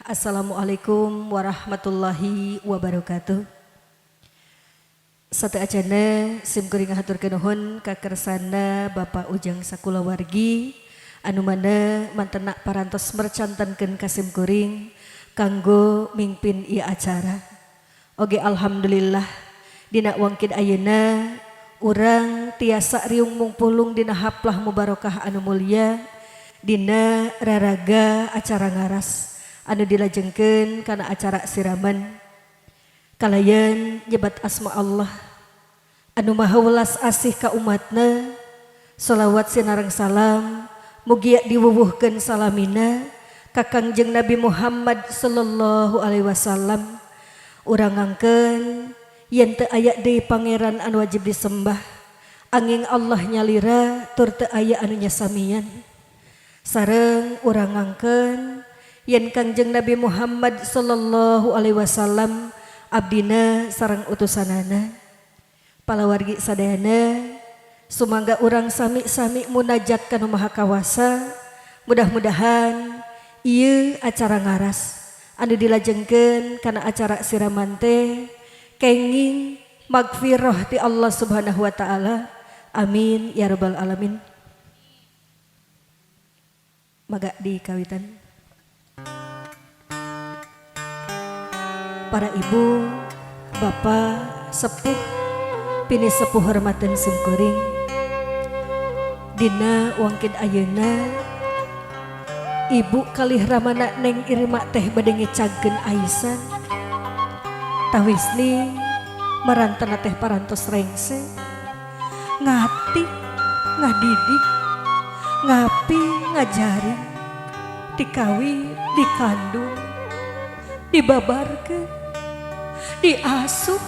Assalamualaikum warahmatullahi wabarakatuh. Satu ajana simkuring ngahaturkeun nuhun ka kersana Bapak Ujang sakulawargi anu mana mantena parantos mercantankeun ka simkuring kanggo mingpin ieu acara. Oge alhamdulillah dina wangkid ayeuna urang tiasa riung mungpulung dina haplah mubarakah anu mulia dina raraga acara ngaras anu dilajengkeun kana acara siraman kalayan nyebat asma Allah anu maha welas asih ka umatna. Shalawat sinareng salam mugia diwuwuhkeun salamina ka Kangjeng Nabi Muhammad sallallahu alaihi wasallam. Urang ngangkeun yen teu aya deui pangeran anu wajib disembah angin Allah nyalira tur teu aya anu nyasamian. Sareng urang ngangkeun yen Kangjeng Nabi Muhammad sallallahu alaihi wasallam abdina sareng utusanana. Palawargi sadayana sumangga urang sami-sami munajat kana Maha Kawasa. Mudah-mudahan ieu acara ngaras anu dilajengkeun kana acara siraman teh kenging magfirah ti Allah Subhanahu wa taala. Amin ya rabbal alamin. Maga dikawitan. Para ibu, bapak, sepuh, pini sepuh hormatan simkuring. Dina wangkid ayeuna ibu kalih ramana Neng Irma teh bade ngecagkeun aisan. Tawisni marantana teh parantos rengse. Ngati, ngadidik, ngapi, ngajari, dikawi, dikandung, dibabarkeun, diasuh,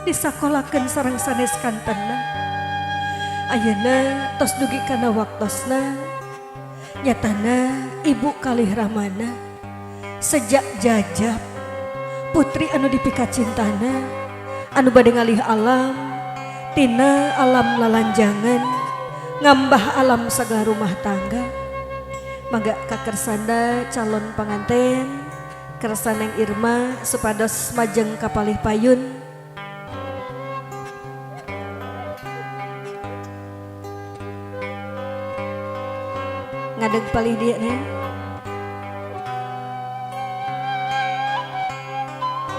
disakolakeun sareng sanes kantena. Ayeuna tos dugi kana waktosna nyatana ibu kalih ramana sejak jajab putri anu dipika cintana anu bade ngalih alam tina alam lalanjangan ngambah alam sagala rumah tangga. Mangga kakersana calon panganten kersa Neng Irma supados majeng kapalih payun. Ngadeg palih dia Neng.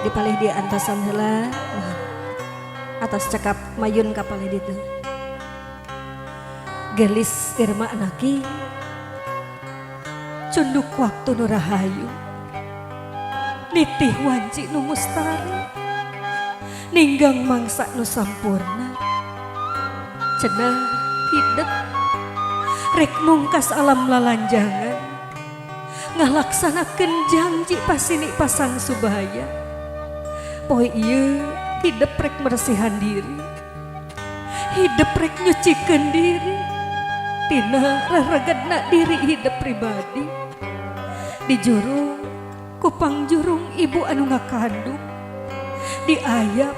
Dipalih dia antasan heula atas cekap mayun kapalih ditu. Gelis Irma anaki cunduk waktu nu rahayu nitih wanci nu mustari ninggang mangsa nu sampurna cenah hidup rek mungkas alam lalanjangan ngalaksanakeun janji pasini pasang subaya. Poe ieu hidup rek meresihan diri, hidup rek nyucikeun diri tina raragadna diri hidup pribadi. Dijurung kupang jurung ibu anu ngakandung, diayap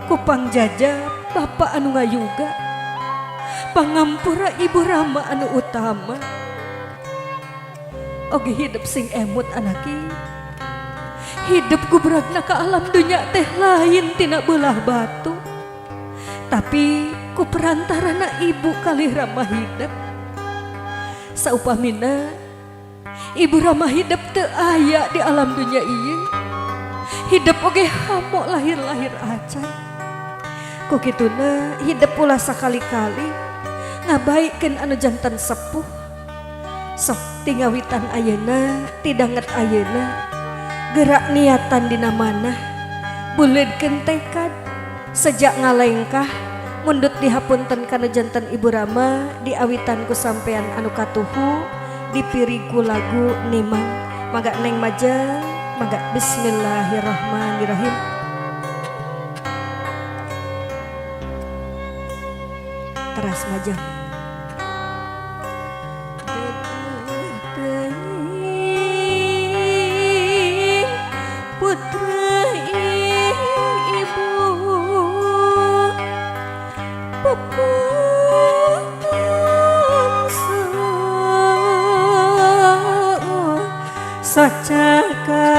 kupang jajab bapak anu ngayuga, pangampura ibu Rama anu utama. Oge hidup sing emut anaki, hidup gubragna ka alam dunya teh lain tina beulah batu, tapi ku perantarana ibu kalih Rama hidup. Saupamina ibu Rama hidup teu aya di alam dunya ieu, hidup oge hamo lahir-lahir acan. Ku kituna hidup ulah sakali-kali ngabaikeun anu janten sepuh. Sok tingawitan ayeuna tidanget ayeuna gerak niatan dina manah buleudkeun tekad sejak ngalengkah mundut dihapunten kana janten ibu Rama diawitan ku sampean anu katuhu dipiriku lagu nimang. Maga Neng majeng, maga bismillahirrahmanirrahim. Teras majeng. Putra ibu sacaka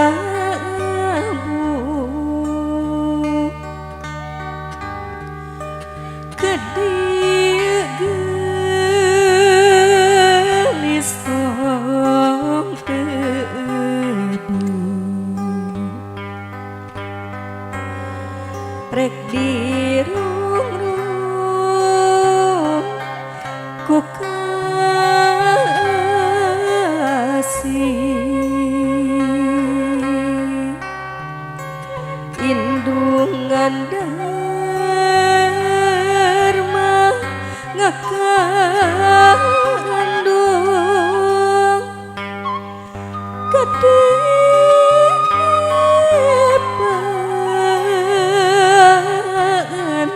katipan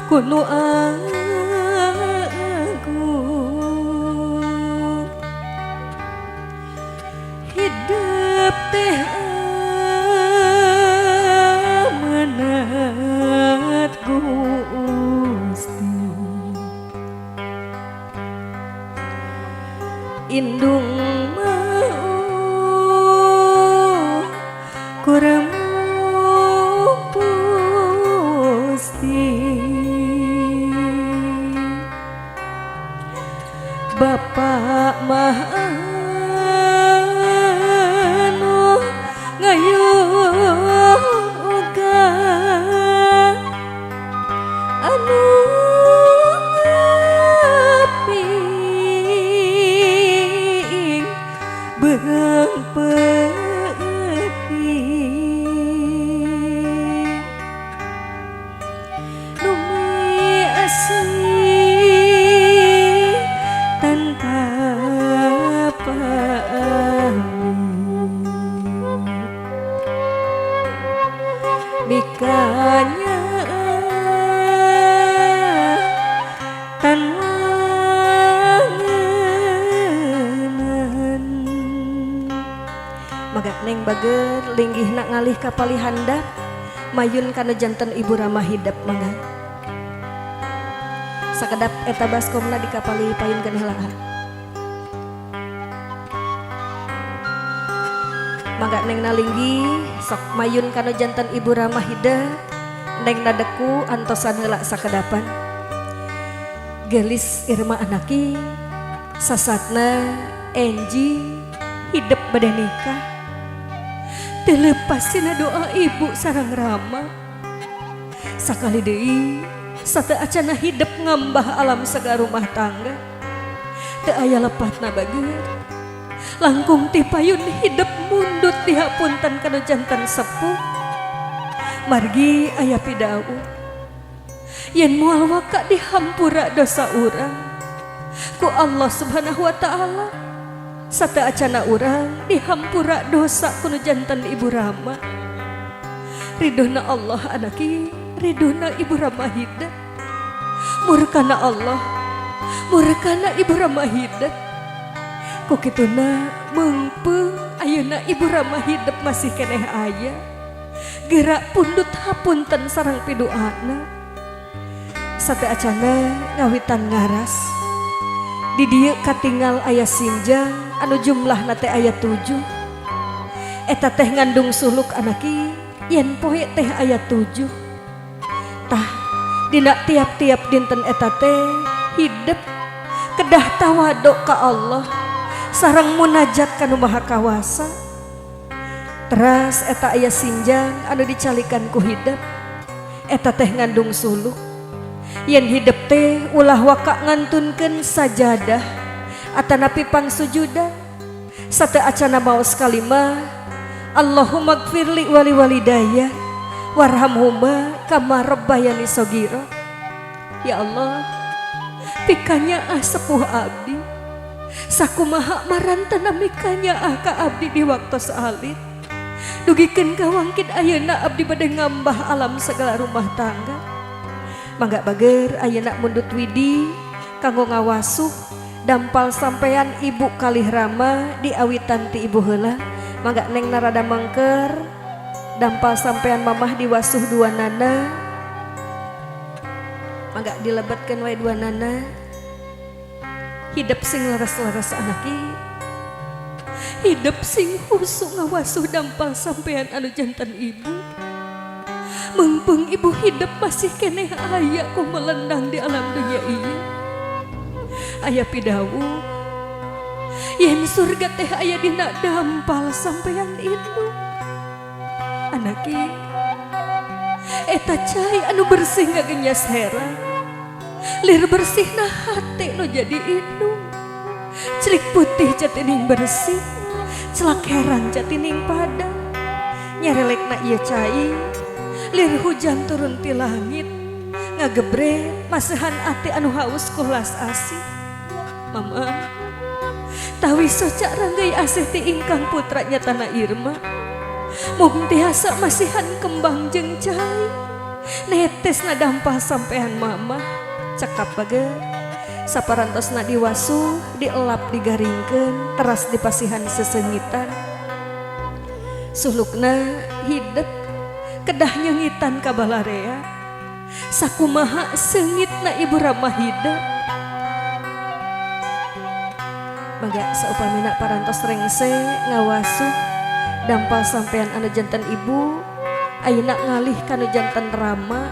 kuno agung hidup teh amanat Gusti indung mau kurang pusti Bapak Mahanu ngayoga anu ngaping berang peting numi asih tanpa mikanya tanwangenan maga neng bager linggih nak ngalih kapali handap mayun kana janten ibu ramah hidap mangga sakedap eta baskomna di kapali payun heula mangga neng nalinggi sok mayun kana jantan ibu ramah hidap neng nadeku antosan heula sakedapan gelis irma anaki sasatna Enji hidup bade nikah telepasina doa ibu sareng Rama sakali deui sate acana hidup ngambah alam segala rumah tangga teu aya lepatna bager langkung ti payun hidup mundut di hapunten kana janten sepuh margi aya pidau yen moal waka dihampura dosa urang ku Allah Subhanahu wa taala sate acana urang dihampura dosa kuno janten ibu Rama ridona Allah anaki ridona ibu Rama hidap murkana Allah murkana ibu Rama hidap ku kituna mengpeng ayeuna ibu Rama hidap masih keneh aya gerak pundut hapunten sareng pidoana sate acana ngawitan ngaras di dieu katinggal aya sinjang anu jumlahna teh aya 7 eta teh ngandung suluk anaki yen poe teh aya 7 tah dina tiap-tiap dinten eta teh hidup kedah tawaduk ka Allah sareng munajat kanu maha kawasa teras eta aya sinjang anu dicalikan ku hidup eta teh ngandung suluk yen hidup teh ulah waka ngantunkeun sajadah atanapi pangsujudan sate acana maos kalimah Allahumma gfirli wali walidayya warhamhuma kama rabbayani shaghira ya Allah pikanya sepuh abdi sakumaha marantana mikanya ka abdi di waktu salit dugikeun kawangkit ayeuna abdi bade ngambah alam segala rumah tangga mangga bager ayeuna mundut widi kanggo ngawasuh dampal sampean ibu kalih Rama di awitan ti ibu heula mangga neng narada mangker dampal sampean mamah diwasuh dua nana mangga dilebetkeun wae dua nana hidup sing leres-leres anaki hidup sing husuk ngawasuh dampal sampean anu jantan ibu mengpeng ibu hidup masih keneh aya ku melendang di alam dunia ieu aya pidawu yen surga teh aya dina dampal sampean itu anaki eta cai anu bersih ngagenyas heran lir bersihna hati nu jadi indung celik putih jatining bersih celak heran jatining padang nyarelekna ieu cai lir hujan turun ti langit ngagebre masehan ati anu haus ku las asih mama utawi socak ranggai asih ti ingkang putranya Tanah Irma mung tiasa masihan kembang jeung cai netes na dampah sampean mama cekap bager saparantosna diwasuh dielap digaringkeun teras dipasihan sesengitan sulukna hidup kedah nyengitan kabalarea sakumaha sengitna Ibu Rama hidup maga saupamina parantos rengse ngawasuh dampal sampean anu jantan ibu ayeuna ngalih kanu jantan Rama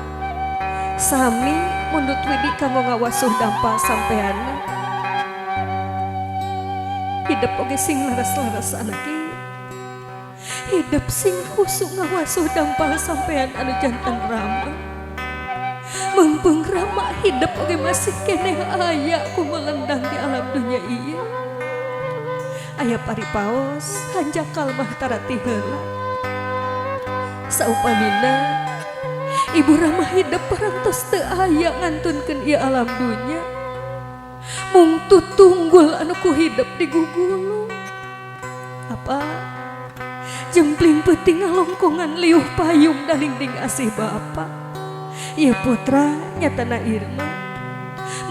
sami mundut widi kanggo ngawasuh dampal sampeana hidup oge sing laras-laras anaki hidup sing khusuk ngawasuh dampal sampean anu jantan Rama mumpung Rama hidup oge masih keneh aya kumelendang di alam dunia ieu aya paripaos hanjakal mah tarati heula saupamina Ibu Rama hidup parantos teu aya ngantunkeun ieu alam dunya mung tutunggul anu ku hidup digugulung apa jempling peuting ngalongkongan liuh payung dalingding asih bapa ieu putra nyatana Irma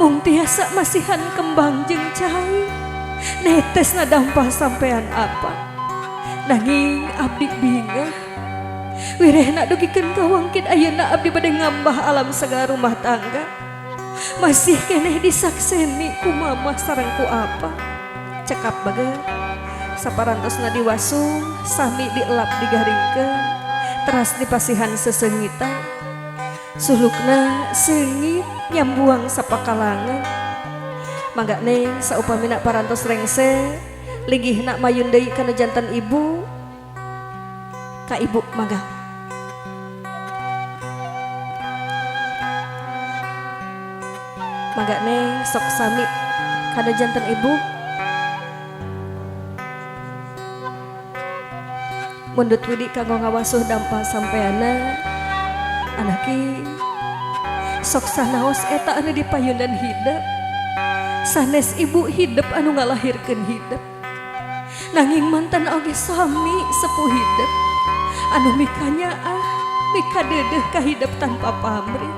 mung tiasa masihan kembang jeung cai netes na dampah sampean apa nanging abdi bingah wirehna dugikeun kawangkit ayeuna abdi bade ngambah alam sagala rumah tangga masih keneh disakseni ku mama sareng ku apa cekap bager saparantosna diwasuh sami dielap digaringkeun teras dipasihan sesengitan sulukna sengit nyambuang sapakalangan mangga neng saupamina parantos rengse linggihna mayun deui kana jantan ibu ka ibu mangga mangga neng sok sami kana jantan ibu mundut widi kanggo ngawasuh dampal sampeana anaki sok sanaos eta anu dipayunan hidup sanes ibu hidup anu ngalahirkeun hidup nanging mantan oge sami sepuh hidup anu mikanya mika dedeh ka hidup tanpa pamrih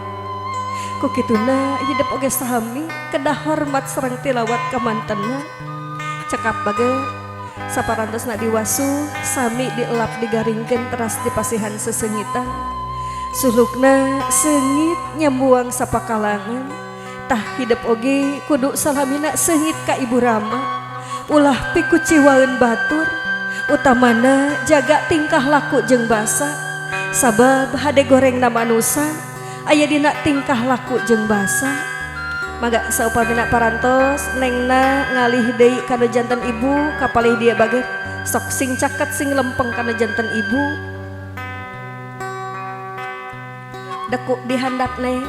ku kituna hidup oge sami kedah hormat sareng tilawat ka mantanna cekap bager saparantosna diwasuh sami dielap digaringkeun teras dipasihan sesengitan sulukna sengit nyambuang sapakalangan tah hidup oge kudu salamina sengit ka Ibu Rama ulah pikuciwaeun batur utamana jaga tingkah laku jeung basa sabab hade gorengna manusia aya dina tingkah laku jeung basa mangga saupamina parantos nengna ngalih deui kana jantan ibu kapalih dia bager sok sing caket sing lempeng kana jantan ibu dekuk dihandap neng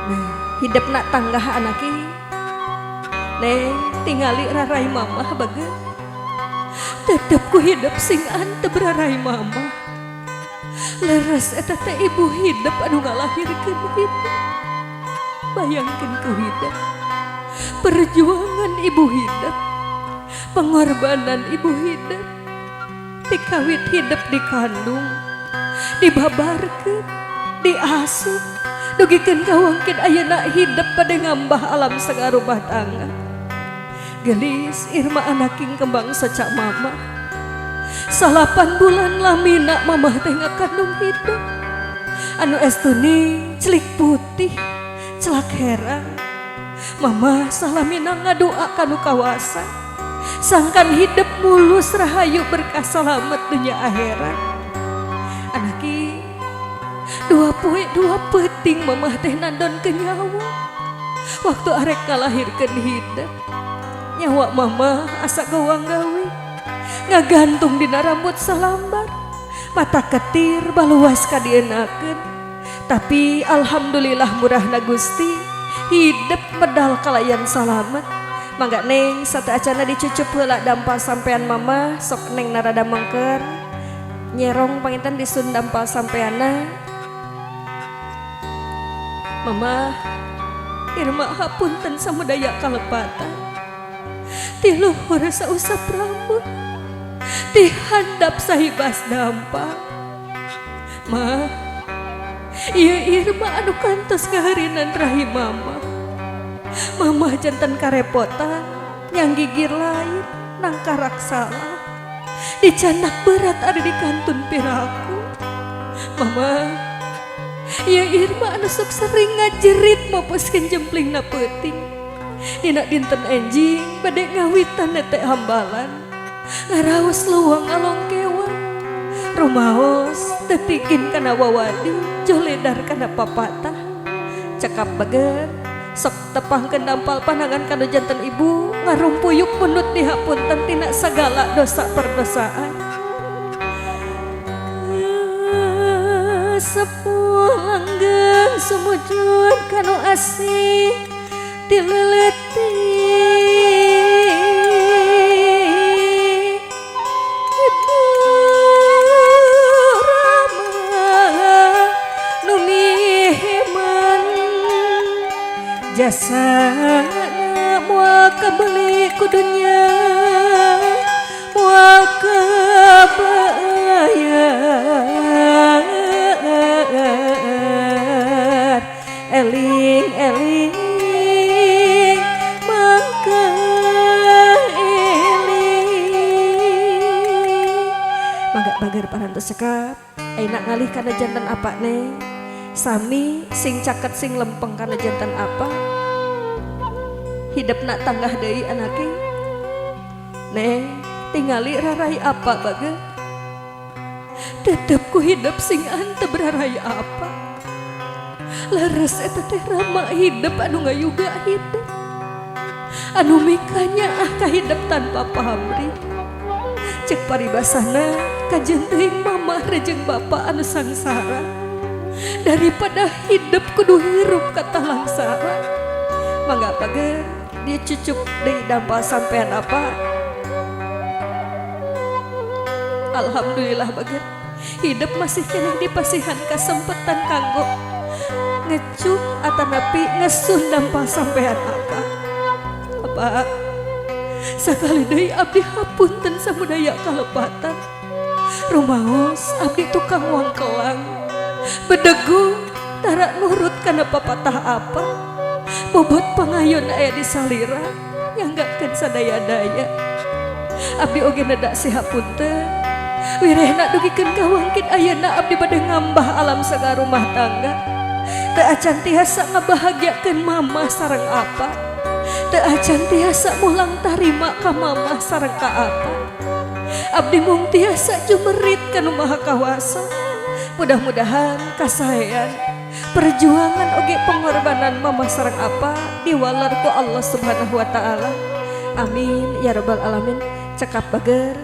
nah hidup nak tanggah anaki neng tingali rarai mama bager tetep ku hidup sing antep rarai mama leres eta teh ibu hidup anu ngalahirkeun hidup bayangkeun ku hidup perjuangan ibu hidup pengorbanan ibu hidup dikawit hidup dikandung dibabarkeun diasuh dugikeun kawangkit ayeuna hidup pada ngambah alam sagala rumah tangga gelis Irma anaking kembang secak mama 8 bulan lamina mama teh ngakandung hidup anu estuni celik putih celak herang mama salamina ngadoa kanu kawasa sangkan hidup mulus rahayu berkah salamet dunia akhirat anaki dua poe dua peting mama teh nandon ke nyawa waktu arek kalahirkeun hidup nyawa mama asa gawang gawe ngagantung dina rambut salambar mata ketir baluas kadienakeun tapi alhamdulillah murahna Gusti hidup medal kalayan salamet mangga neng sate acana dicucup heula dampal sampean mama sok neng narada mengker nyerong panginten disun dampal sampeana mama Irma hapunten samudaya kalepatan ti luhur sausap rambut, ti handap sahibas dampak. Ma, ieu Irma anu kantos ngaharinan rahim mama. Mama jantan karepotan, yang gigir lain, nangkarak salah. Dicanak berat ada di kantun piraku. Mama, ieu Irma anu sok sering ngajerit mapuskeun jemplingna peuting. Dina dinten enjing bade ngawitan teh hambalan. Ngaraos leuweung alongkewan. Rumaos tetikin kana wawadi, joledar kana papatah. Cekap bager, sok tepangkeun dampal panangan kana janten ibu, ngarumpuyuk munut dihapunten tina sagala dosa perdosaan. Sepuh langgeng sumujud kanu asih dileleti. Jasana moal kabeli ku dunya, moal kebayar. Eling-eling mangka eling. Mangga bager parantos sekap ayeuna ngalih kana janten apa ne? Sami sing caket sing lempeng kana jantan apa hidupna tanggah deui anake. Neng tingali rarai apa baga tetep ku hidup sing ante berarai apa laras eta teh rama hidup anu ngayuga hidup anu mikanya kahidup tanpa pamrih. Cek paribasana kajen teuing mamah rejeng bapa anu sangsara daripada hidup kudu hirup kata langsara. Mangga pager dia cucuk deui dampal sampean apa. Alhamdulillah bager hidup masih kena dipasihan kesempatan kanggo ngecup atanapi ngesun dampal sampean apa. Apa sakali deui abdi hapunten samudaya kalepatan. Rumaos abdi tukang wangkelang bedegu tarak nurut kana papatah apa bobot pangayon aya di salira yang gakkeun sadaya-daya. Abdi oge nedak sihapunten wirehna dugikeun kawangkit ayeuna abdi bade ngambah alam saga rumah tangga. Teu acan tiasa ngabahagiakeun mama sareng apa, teu acan tiasa mulang tarima ka mama sareng ka apa. Abdi mung tiasa jumerit kanu maha kawasa. Mudah-mudahan kasaean perjuangan oge pengorbanan mama sareng apa diwalar ku Allah Subhanahu wa taala. Amin ya rabbal alamin. Cekap bager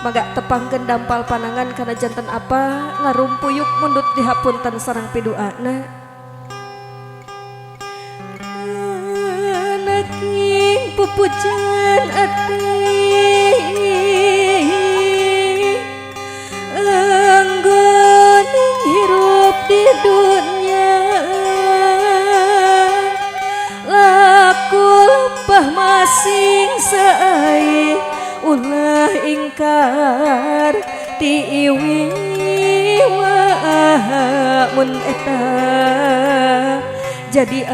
mangga tepangkeun dampal panangan kana janten apa ngarumpuyuk mundut dihapunten sareng piduana. Anaking pupujan ati hirup di dunia laku lempah masing sae ulah ingkar tiiwi mun eta jadi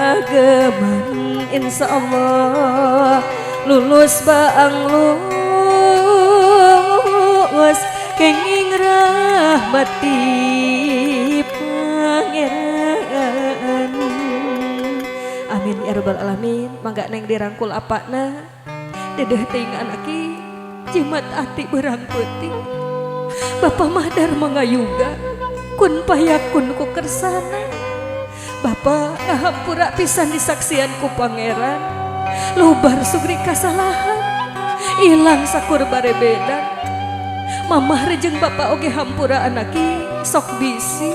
ageman insyaallah lulus baang lulus kenging rahmati pangeran. Amin ya rabbal alamin. Mangga neng dirangkul apana dedeh teuing anaki jimat ati beurang peuting. Bapa Mahdar mangayuga kun payakun ku kersana. Bapa ngahampura pisan disaksian ku pangeran. Lubar sugri kasalahan ilang sakur barebedan. Mamah rejeng bapa oge hampura anaki sok bisi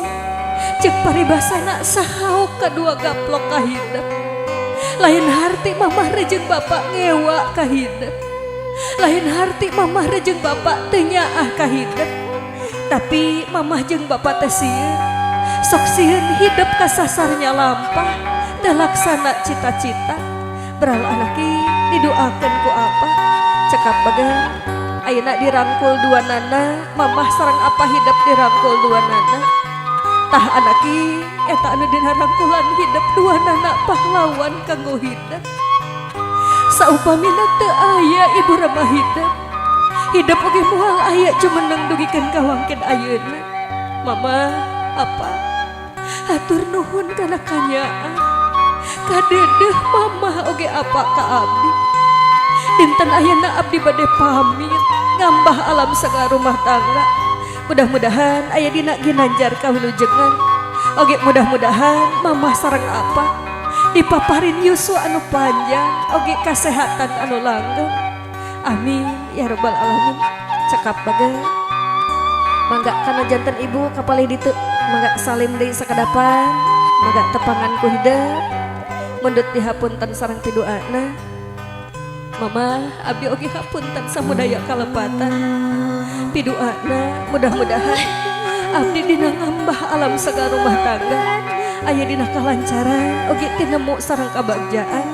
cek paribasana sahauk kadua gaplok kahidep. Lain harti mamah rejeng bapa ngewa kahidep, lain harti mamah rejeng bapa teu nyaah kahidep. Tapi mamah jeung bapa teh sieun sok sieun hidup kasasarnya lampah teu laksana cita-cita. Beral anaki didoakan ku apa cekap bagan ayeuna dirangkul dua nana mamah sareng apa hidup dirangkul dua nana tah anaki eta anu dina rangkulan hidup dua nana pahlawan kanggo hidup saupamina teu aya ibu ramah hidup oge moal aya jumeneng dugikeun ka wangkeun ayeuna mama apa hatur nuhun kana kanyaan kadedeh mama oge apa ka abdi dinten ayeuna abdi bade pamit ngambah alam sagala rumah tangga mudah-mudahan aya dina ginanjar kawilujengan oge mudah-mudahan mama sareng apa dipaparin yuswa anu panjang oge kasehatan anu langgeng amin ya rabbal alamin cekap baga mangga kana janten ibu kapalih ditu mangga salim deui sakadapan mangga tepangan ku hideung mundut dihapunten sareng pidoana mama abdi oge hapunten samudaya kalepatan pidoana mudah-mudahan abdi dina ngambah alam sagala rumah tangga aya dina kalancaran oge tinemu sareng kabagjaan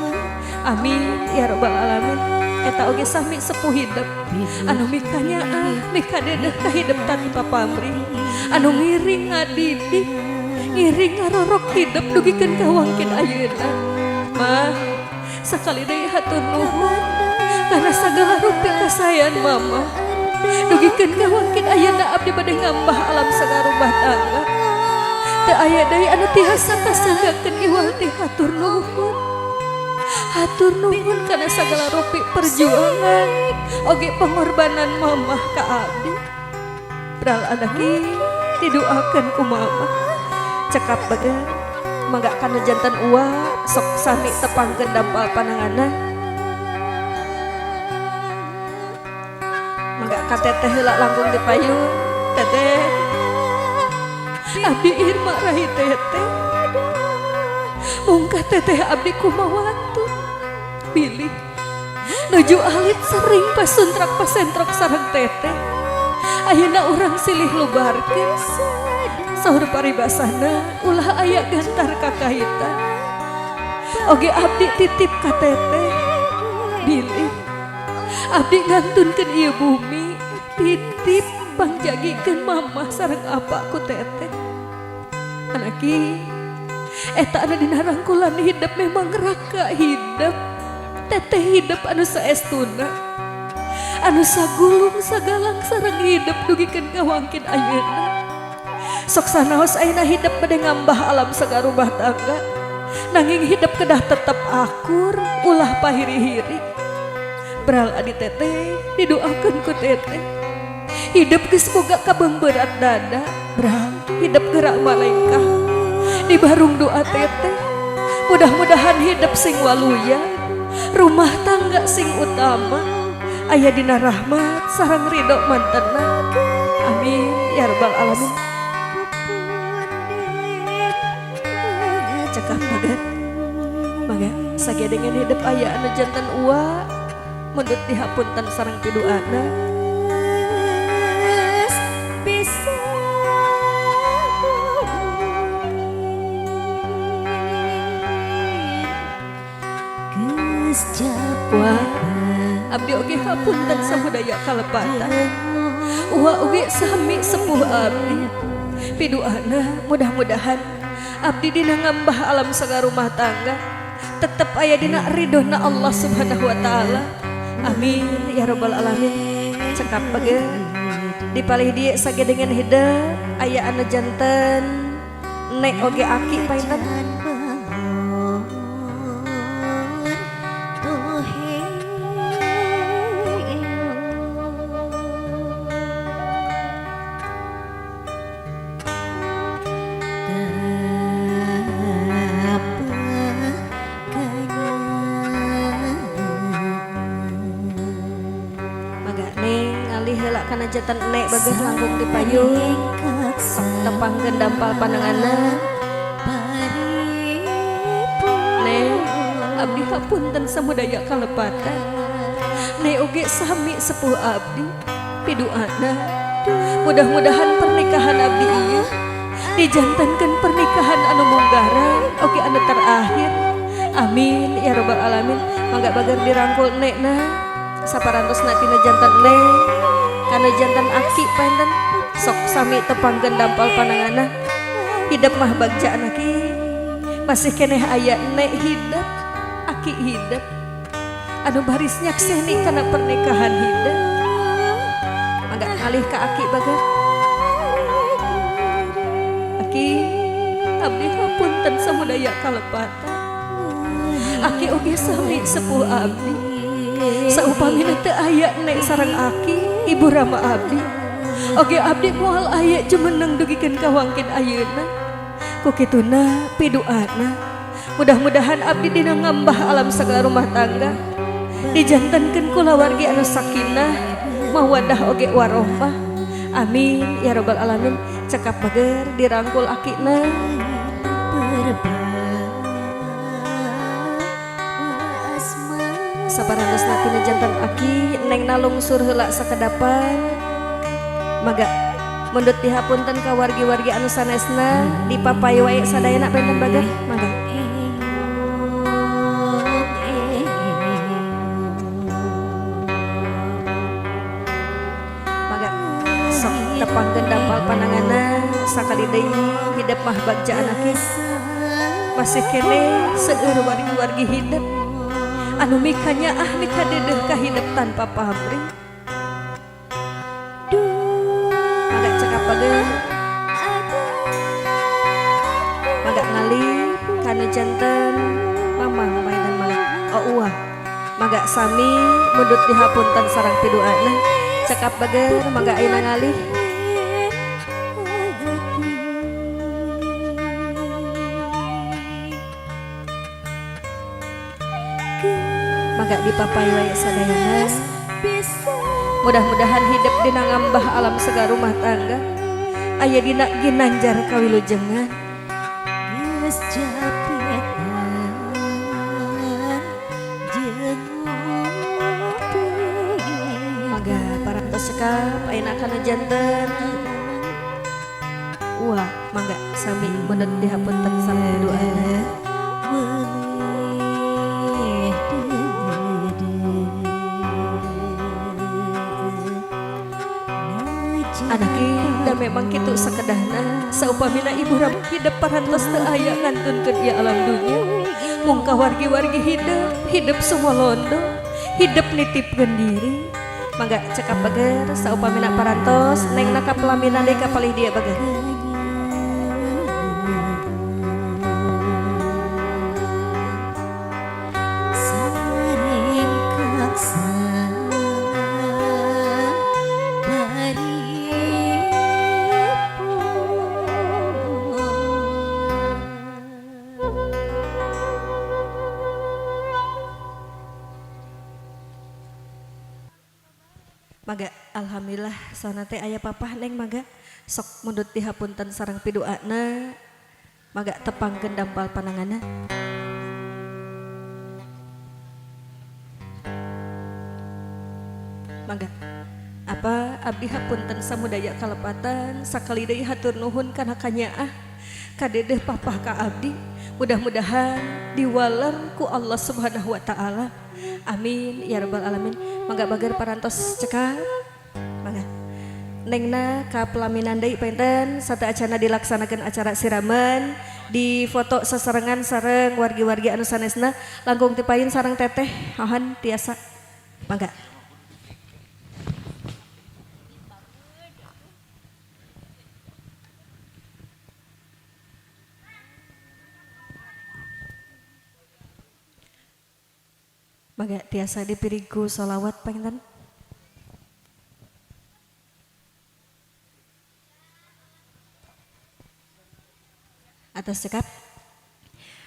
amin ya rabbal alamin eta oge sami sepuh hidup anu mikanya mikadedeh ka hidup tanpa pamrih anu ngiring ngadidik ngiring ngarorok hidup dugikeun ka wangkeun ayeuna mah sakali deui hatur nuhun karena segala rupi kasayan mama dugikeun ka wangkeun ayeuna abdi bade ngambah alam sagala rumah tangga teu aya deui anu tiasa kasanggakeun iwal ti hatur nuhun karena segala rupi perjuangan oge pengorbanan mama ka abdi beral anaki didoakeun ku mama cekap bagan mangga kana janten uwa sok sami tepangkeun dampal pananganna mangga ka teteh heula langkung dipayung teteh abdi irma rahi teteh mungka teteh abdi kumawantu pilih nuju alit sering pasuntrak pasentrok sareng teteh ayeuna urang silih lubarkeun saur paribasana ulah aya gantar kakahitan oge abdi titip ka teteh bilih abdi ngantunkeun ieu bumi titip pangjagikeun mama sareng apa ku teteh anaki eta anu dina rangkulan hidup memang raka hidup teteh hidup anu saestuna anu sagulung sagalang sareng hidup dugikeun ka wangkeun ayeuna sok sanaos ayeuna hidup bade ngambah alam sagala rumah tangga nanging hidup kedah tetep akur ulah pahiri-hiri beral adi teteh didoakeun ku teteh hidup geus boga kabeungberat dada beral hidup gerak malengkah di barung doa teteh mudah-mudahan hidup sing waluya rumah tangga sing utama aya dina rahmat sareng ridho mantena amin ya rabbal alamin cekap bagan mangga sagedengan hidup aya anu janten uwa mundut dihapunten sareng pidoana bisa wah abdi oge hapunten samudaya kalepatan uwa oge sami sepuh abdi pidoana mudah-mudahan abdi dina ngambah alam sagala rumah tangga tetep aya dina ridhona Allah subhanahu wa ta'ala amin ya rabbal alamin cekap bageun dipalih dieu sagedengan hideung aya anu janten nek oge aki painten kana janten nek bagas langkung dipayung sok tepangkeun dampal pananganna nek abdi hapunten samudaya kalepatan nek oge sami sepuh abdi pidoana mudah-mudahan pernikahan abdi ieu dijantankeun pernikahan anu munggaran oge anu terakhir amin ya rabbal alamin mangga bager dirangkul nekna saparantosna tina jantan nek kana jantan aki panten sok sami tepangkeun dampal panangana hidup mah bagjaan aki masih keneh aya nek hidup aki hidup anu baris nyakseni kana pernikahan hidup mangga ngalih ka aki bager aki abdi hapunten samudaya kalepatan aki oge sami sepuh abdi saupamina teu aya nek sareng aki ibu rama abdi oge abdi moal aya jumeneng dugikeun kawangkin ayeuna ku kituna pidoana mudah-mudahan abdi dina ngambah alam sagala rumah tangga dijantankeun kulawargi anu sakinah mawaddah oge warohmah amin ya rabbal alamin cekap bager dirangkul akina saparantosna tina jantan aki neng nalungsur heula sakedapan maga mundut dihapunten ka wargi-wargi anu sanesna dipapai wae sadayana benten bager maga maga sok tepangkeun dampal panangana sakali deui hidup mah bagjaan aki masih kene seueur wargi-wargi hidup anu mikanya mika dedeh ka hidup tanpa pamrih maga cekap bager maga ngali kana janten mamang mainan maga uah maga sami mundut dihapunten sareng pidoana cekap bager maga ayeuna ngalih maga dipapai wae sadayana mudah-mudahan hidup dina ngambah alam segala rumah tangga aya dina ginanjar kawilujengan geus japetan jeung ngopi maga parantos cekap ayeuna kana janten wah mangga sami mundut dihapunten sareng doana anaki da memang kitu sakedahna saupamina ibu ram hidup parantos teu aya ngantunkeun ieu alam dunya mung wargi-wargi hidup semua londo hidup nitipkeun diri mangga cekap bager saupamina parantos nengna ka pelaminan deui ka palih dia bager maga alhamdulillah sana teh aya papah neng maga sok mundut dihapunten sareng pidoana maga tepangkeun dampal panangana maga apa abdi hapunten samudaya kalepatan sakali deui hatur nuhun kana kanyaah kadedeh papah ka abdi mudah-mudahan diwaler ku Allah Subhanahu wa taala amin ya rabbal alamin mangga bager parantos cekap mangga nengna ka pelaminan deui penten sate acana dilaksanakeun acara siraman di foto sasarengan sareng wargi-wargi anu sanesna langkung tipain sareng teteh hahan tiasa mangga mangga tiasa dipiringku sholawat panginten atas cekap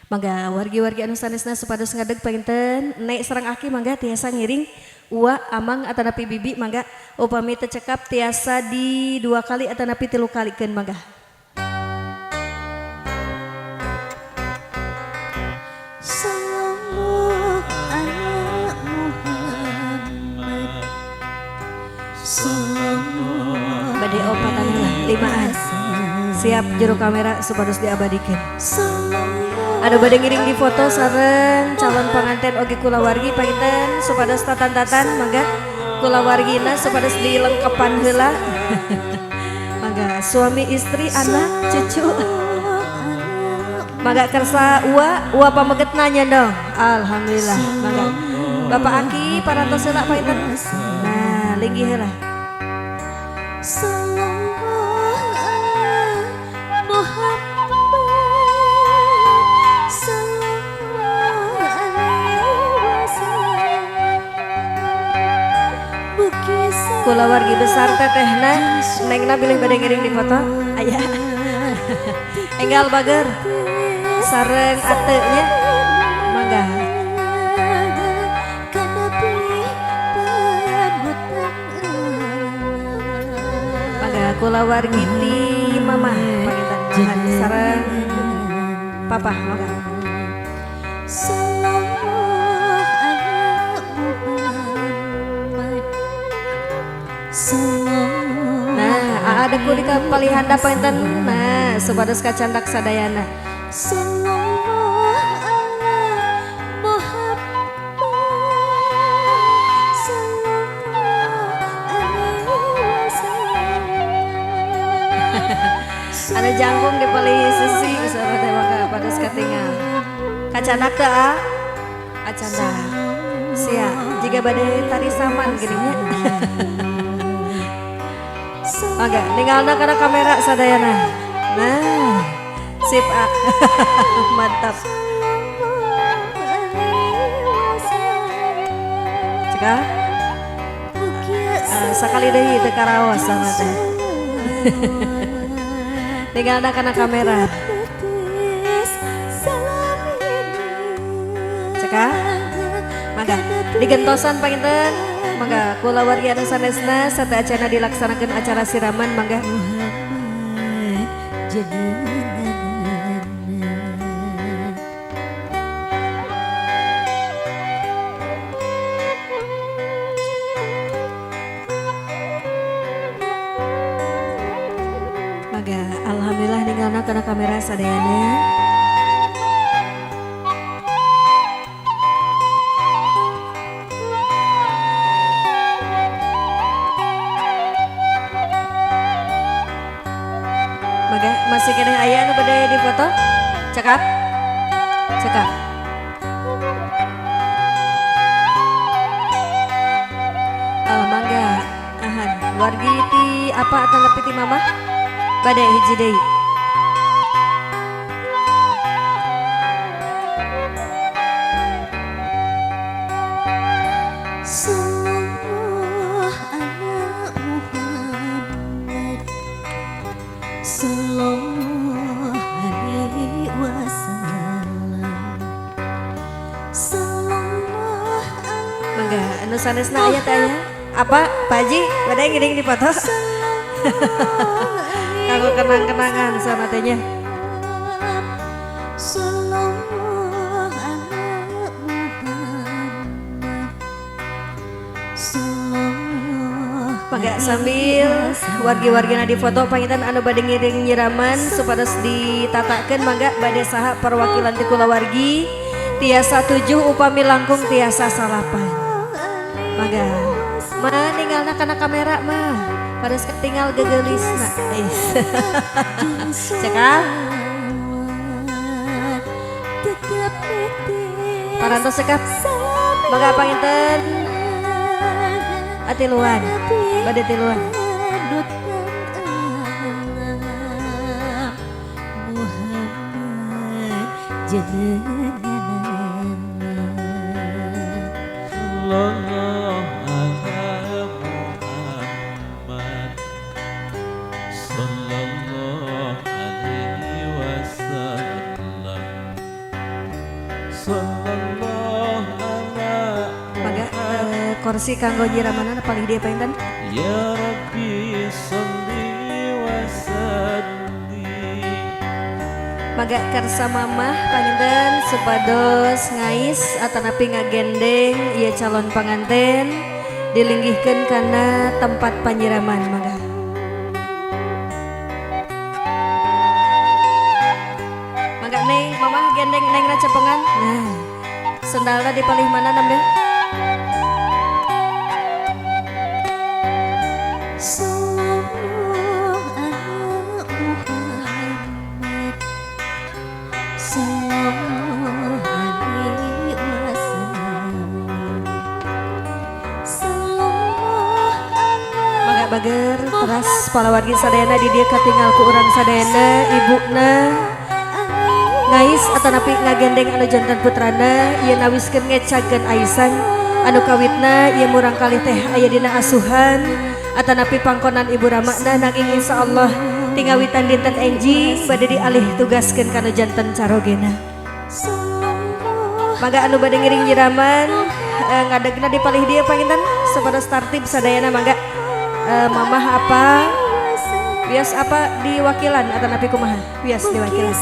mangga wargi-wargi anu sanesna supados ngadeg panginten nek sareng aki mangga tiasa ngiring uwa amang atanapi bibi mangga upami teu cekap tiasa di 2 kali atanapi 3 kalikeun mangga bade opatan lah 5an siap jero kamera supados diabadikeun Ada bade ngiring di foto sareng calon pengantin oge kulawargi panginten supados tatan-tatan mangga kulawargina supados dilengkepan heula. Mangga suami istri anak cucu. Mangga kersa uwa pameget nanya dong. Alhamdulillah. Mangga Bapak Aki parantos heula panginten. Nah, linggih heula. Kulawargi besar tetehna nengna bilih bade ngiring di foto aya enggal bager sareng ateunya mangga mangga kulawargi ti mama panginten sareng papa mangga Nah, ada kulit palihan dapat enten. Nah, supados kacandak sadayana. Ada jangkung di pali sisi sahabat maka pados katingal. Kacandak teh acandak. Sia, jika badai tari saman gini nya. Oke, ninggalna karena kamera sadayana. Nah, sip mantap. Cekal sakali deui teu karaos sama teh. Ninggalna karena kamera. Cekal mangga digentosan panginten. Mangga kulawargi anu sanesna sarta acara dilaksanakeun acara siraman mangga mangga alhamdulillah ninggalna kana kamera sadayana. Masih kena ayah anu bade di foto cakap mangga ahan wargi ti apa tanggapi ti mama bade hiji deui mangga anu sanesna aya teh apa Pak Haji bade ngiring di foto kanggo kenang-kenangan sama tehnya mangga sambil wargi-wargina di foto pangitan anu bade ngiring nyiraman supados ditatakeun mangga bade saha perwakilan ti kulawargi tiasa 7 upami langkung tiasa salapan mangga ninggalna kana kamera mah pada ketinggal gegelisna cekal parantos sekap mangga panginten atiluan bade tiluan kursi kanggo nyiramanan paling dia pengen Ya Rabbi salli wa salli Maga kersa mamah panginten supados ngais atanapi ngagendeng ieu calon panganten dilinggihkeun kana tempat panyiraman maga. Maga neng mamah gendeng neng na cepengan. Nah, sendalna di palih mana nambe? Bager teras palawargi sadayana di dia katinggal ku urang sadayana ibuna ngais atanapi ngagendeng anu jantan putrana ieu nawiskeun ngecageun aisan anu kawitna ieu murang kali teh aya dina asuhan atanapi pangkonan ibu ramakna nanging insyaallah tingawitan dinten enjing bade dialih tugaskeun kana jantan carogena mangga anu bade ngiring nyiraman ngadegna di palih dia panginten sapados tartib sadayana mangga. Mamah apa bias apa diwakilan atau napi kumaha bias diwakilan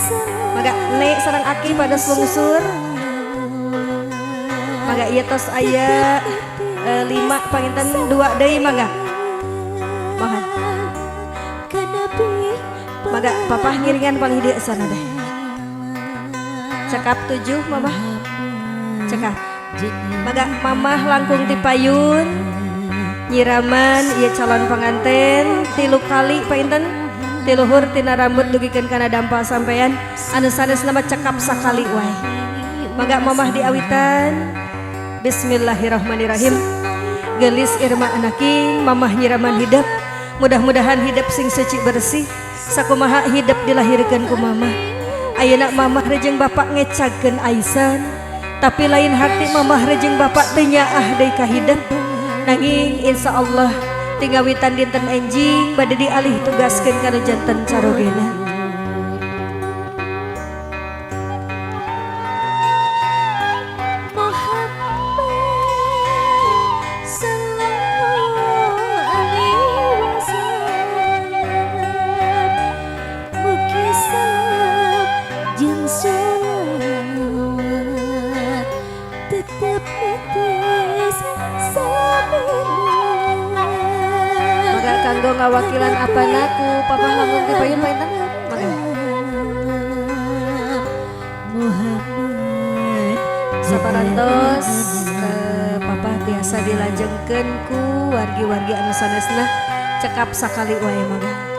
maka nek sarang aki pada selungsur maka iya tos aya 5 panginten 2 deui mangga mahan maka papah ngiringan paling dia sana deh cekap 7 mamah cekap maka mamah langkung ti payun nyiraman ia calon pengantin 3 kali painten tiluhur tina rambut dugikeun kana dampal sampean anu sanes nama cekap sakali wae mangga mamah diawitan bismillahirrahmanirrahim gelis irma anaking mamah nyiraman hidup mudah-mudahan hidup sing suci bersih sakumaha hidup dilahirkeun ku mamah ayeuna mamah rejeng bapak ngecageun aisan tapi lain hati mamah rejeng bapak teu nyaah deui ka hidup nanging insyaallah tingawitan dinten enjing bade dialih tugaskeun kana janten carogena kanggo ngawakilan apa naku papa lamun di payun mainan maka Muhammad saparantos papa biasa dilajengkeun ku wargi-wargi anu sanesna cekap sakali wae mangga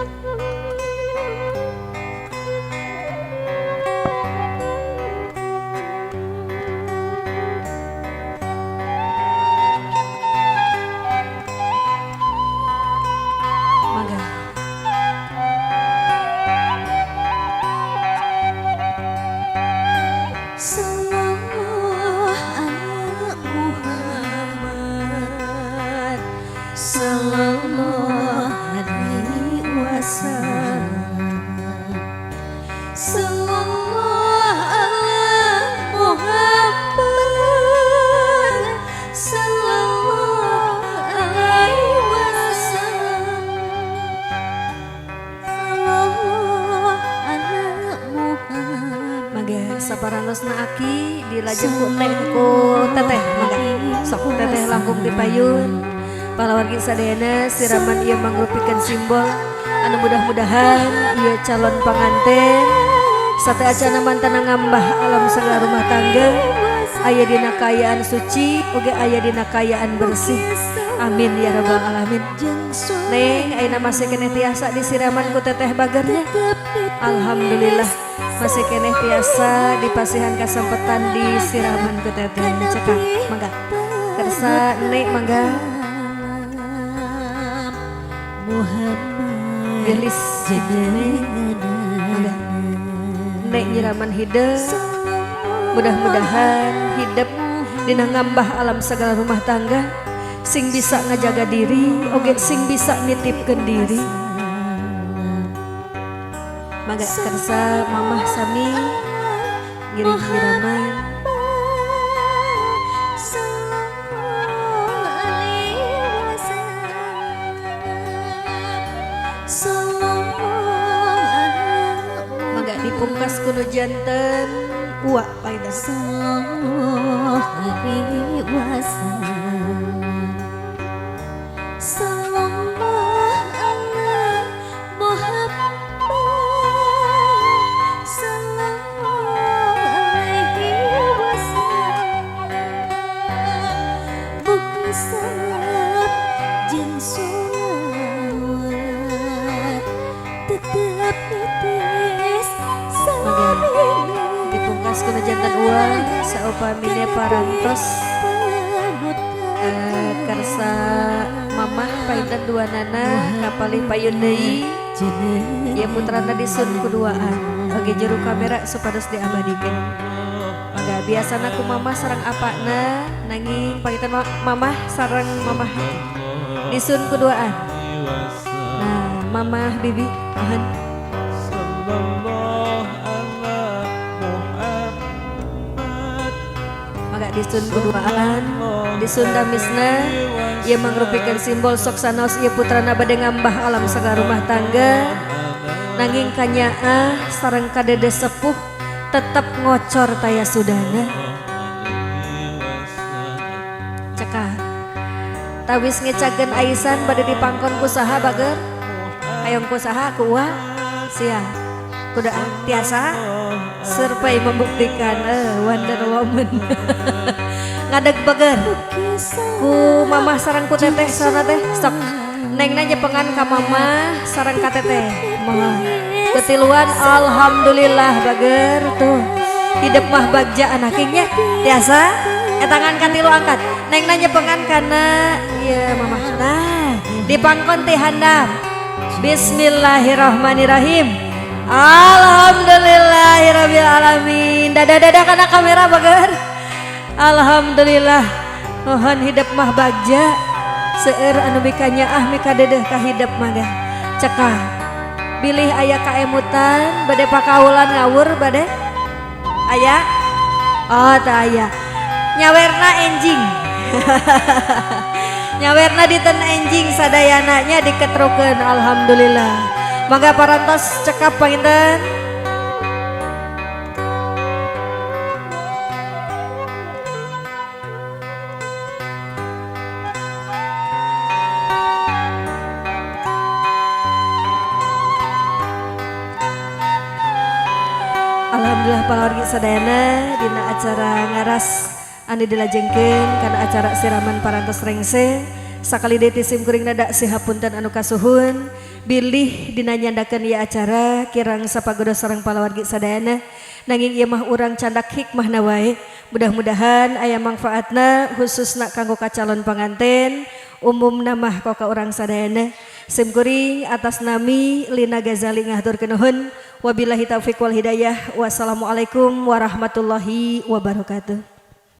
saparantosna aki dilajeng ku teh ku teteh mangga sok teteh langkung di payun palawargi sadayana siraman ieu mangrupikeun simbol anu mudah-mudahan ieu calon panganten sate acana mantana ngambah alam segala rumah tangga aya dina kaayaan suci oge aya dina kaayaan bersih amin ya rabbal alamin neng ayeuna masih keneh tiasa disiraman ku teteh bagernya alhamdulillah masih keneh tiasa dipasihan kesempatan disiraman ku teteh cekak mangga kersa nek mangga Muhammad gelis jeneng mangga nek nyiraman hidup mudah-mudahan hidup dina ngambah alam segala rumah tangga sing bisa ngajaga diri oge sing bisa nitipkeun diri mangga kersa mamah sami ngiring nyiraman mangga dipungkas kuno janten uak paida tetap netes Magan sabina dipungkas kuna jantan uang saupamine parantos karsa mamah paitan dua nana kapali payun deui ya putrana disun kuduaan bagi jero kamera supados diabadikeun. Mangga biasana ku mamah sareng apana nanging paitan mamah sareng mamah disun kuduaan. Nah, mamah bibi mohon maka disun kuduaan disun damisna ia mangrupikeun simbol sok sanos ieu putrana bade ngambah alam sagala rumah tangga nanging kanyaah sareng kadede sepuh tetep ngocor taya sudana cekah tawis ngecageun aisan bade dipangkon ku saha bager hayong ku saha ku uwa sia kuda tiasa survei membuktikan Wonder Woman ngadeg bager ku mamah sareng ku teteh sana teh sok neng nanya pengan ka mamah sareng ka teteh mah ketiluan alhamdulillah bager tuh hidup mah bagja anakingnya tiasa tangan katilu angkat neng nanya pengan kana iya mamah nah dipangkon teh handap bismillahirrahmanirrahim. Alhamdulillahirabbil alamin. Dada kana kamera bager. Alhamdulillah. Mohon hidup mah bagja. Seueur anu mikanya mika dedeh ka hidup mah dah. Cekah. Bilih aya kaemutan bade pakaulan ngawur bade. Aya? Oh, teu aya. Nyawerna enjing. Nyawerna diten enjing sadayananya diketrokeun alhamdulillah. Mangga parantos cekap panginten. Alhamdulillah palawargi sadayana dina acara ngaras anu dilajengkeun kana acara siraman parantos rengse sakali deui sim kuring nada sihapunten anu kasuhun bilih dinanyandakeun ieu acara kirang sapagodo sareng palawargi sadayana nanging ieu mah urang candak hikmahna wae mudah-mudahan aya manfaatna khususna kanggo ka calon panganten umumna mah ka urang sadayana sim kuring atas nami Lina Ghazali ngaturkeun nuhun wabillahi taufiq wal hidayah wassalamualaikum warahmatullahi wabarakatuh.